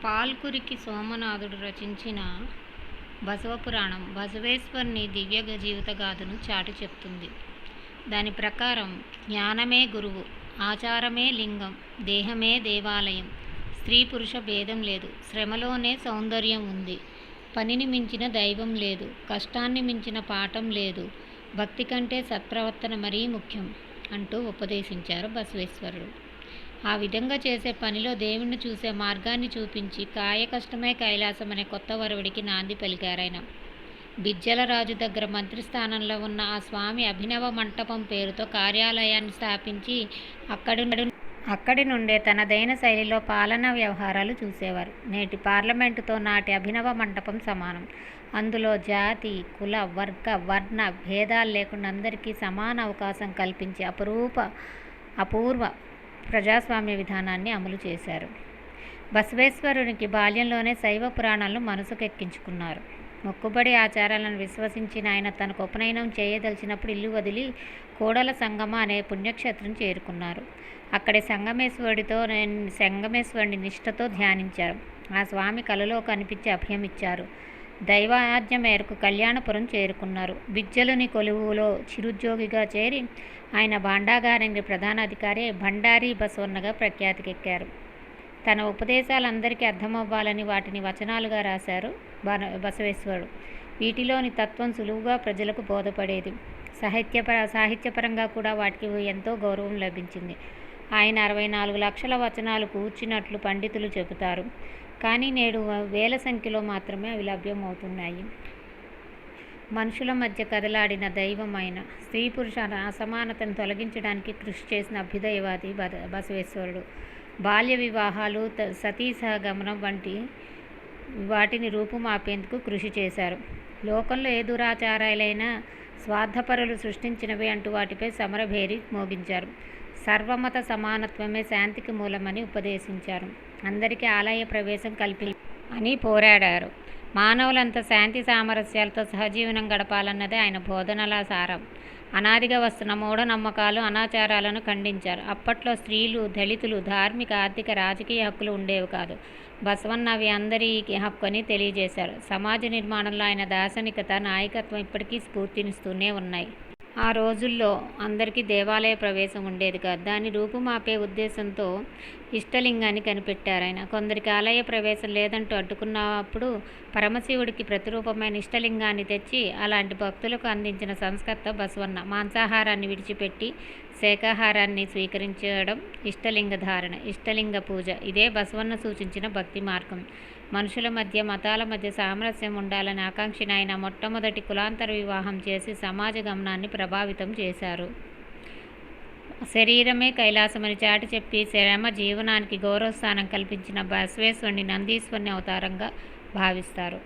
పాల్కురికి సోమనాథుడు రచించిన బసవపురాణం బసవేశ్వరుని దివ్య జీవితగాథను చాటి చెప్తుంది. దాని ప్రకారం జ్ఞానమే గురువు, ఆచారమే లింగం, దేహమే దేవాలయం, స్త్రీ పురుష భేదం లేదు, శ్రమలోనే సౌందర్యం ఉంది, పనిని మించిన దైవం లేదు, కష్టాన్ని మించిన పాఠం లేదు, భక్తి కంటే సత్ప్రవర్తన మరీ ముఖ్యం అంటూ ఉపదేశించారు బసవేశ్వరుడు. ఆ విధంగా చేసే పనిలో దేవుణ్ణి చూసే మార్గాన్ని చూపించి కాయ కష్టమే కైలాసం అనే కొత్త వరవడికి నాంది పలికారాయన. బిజ్జలరాజు దగ్గర మంత్రి స్థానంలో ఉన్న ఆ స్వామి అభినవ మంటపం పేరుతో కార్యాలయాన్ని స్థాపించి అక్కడి నుండే తనదైన శైలిలో పాలనా వ్యవహారాలు చూసేవారు. నేటి పార్లమెంటుతో నాటి అభినవ మంటపం సమానం. అందులో జాతి, కుల, వర్గ, వర్ణ భేదాలు లేకుండా అందరికీ సమాన అవకాశం కల్పించి అపూర్వ ప్రజాస్వామ్య విధానాన్ని అమలు చేశారు. బసవేశ్వరునికి బాల్యంలోనే శైవ పురాణాలను మనసుకెక్కించుకున్నారు. మొక్కుబడి ఆచారాలను విశ్వసించిన ఆయన తనకు ఉపనయనం చేయదలిచినప్పుడు ఇల్లు వదిలి కోడల సంగమ అనే పుణ్యక్షేత్రం చేరుకున్నారు. అక్కడి సంగమేశ్వరుని నిష్ఠతో ధ్యానించారు. ఆ స్వామి కలలో కనిపించి అభయమిచ్చారు. దైవాజ్ఞ మేరకు కళ్యాణపురం చేరుకున్నారు. బిజ్జలుని కొలువులో చిరుద్యోగిగా చేరి ఆయన భాండాగారానికి ప్రధానాధికారి భండారి బసవన్నగా ప్రఖ్యాతికెక్కారు. తన ఉపదేశాలందరికీ అర్థమవ్వాలని వాటిని వచనాలుగా రాశారు బసవేశ్వరుడు. వీటిలోని తత్వం సులువుగా ప్రజలకు బోధపడేది. సాహిత్యపరంగా కూడా వాటికి ఎంతో గౌరవం లభించింది. ఆయన 64 లక్షల వచనాలు కూర్చున్నట్లు పండితులు చెబుతారు. కానీ నేడు వేల సంఖ్యలో మాత్రమే అవి లభ్యమవుతున్నాయి. మనుషుల మధ్య కదలాడిన దైవమైన స్త్రీ పురుష అసమానతను తొలగించడానికి కృషి చేసిన అభ్యుదయవాది బసవేశ్వరుడు. బాల్య వివాహాలు, సతీ సహగమనం వంటి వాటిని రూపుమాపేందుకు కృషి చేశారు. లోకంలో ఏ దురాచారాలైనా స్వార్థపరులు సృష్టించినవి అంటూ వాటిపై సమరభేరి మోగించారు. సర్వమత సమానత్వమే శాంతికి మూలమని ఉపదేశించారు. అందరికీ ఆలయ ప్రవేశం అని పోరాడారు. మానవులంతా శాంతి సామరస్యాలతో సహజీవనం గడపాలన్నదే ఆయన బోధనల సారం. అనాదిగా వస్తున్న మూఢనమ్మకాలు, అనాచారాలను ఖండించారు. అప్పట్లో స్త్రీలు, దళితులు ధార్మిక, ఆర్థిక, రాజకీయ హక్కులు ఉండేవి కాదు. బసవన్న అవి అందరికీ హక్కు అని తెలియజేశారు. సమాజ నిర్మాణంలో ఆయన దార్శనికత, నాయకత్వం ఇప్పటికీ స్ఫూర్తినిస్తూనే ఉన్నాయి. ఆ రోజుల్లో అందరికీ దేవాలయ ప్రవేశం ఉండేది కాదు. దాన్ని రూపుమాపే ఉద్దేశంతో ఇష్టలింగాన్ని కనిపెట్టారాయన. కొందరికి ఆలయ ప్రవేశం లేదంటూ అడ్డుకున్నప్పుడు పరమశివుడికి ప్రతిరూపమైన ఇష్టలింగాన్ని తెచ్చి అలాంటి భక్తులకు అందించిన సంస్కర్త బసవన్న. మాంసాహారాన్ని విడిచిపెట్టి శాకాహారాన్ని స్వీకరించడం ఇష్టలింగ ధారణ, ఇష్టలింగ పూజ. ఇదే బసవన్న సూచించిన భక్తి మార్గం. మనుషుల మధ్య, మతాల మధ్య సామరస్యం ఉండాలని ఆకాంక్షిన ఆయన మొట్టమొదటి కులాంతర వివాహం చేసి సమాజ గమనాన్ని ప్రభావితం చేశారు. శరీరమే కైలాసమని చాటి చెప్పి శ్రమ జీవనానికి గౌరవస్థానం కల్పించిన బసవేశ్వరుని నందీశ్వరుని అవతారంగా భావిస్తారు.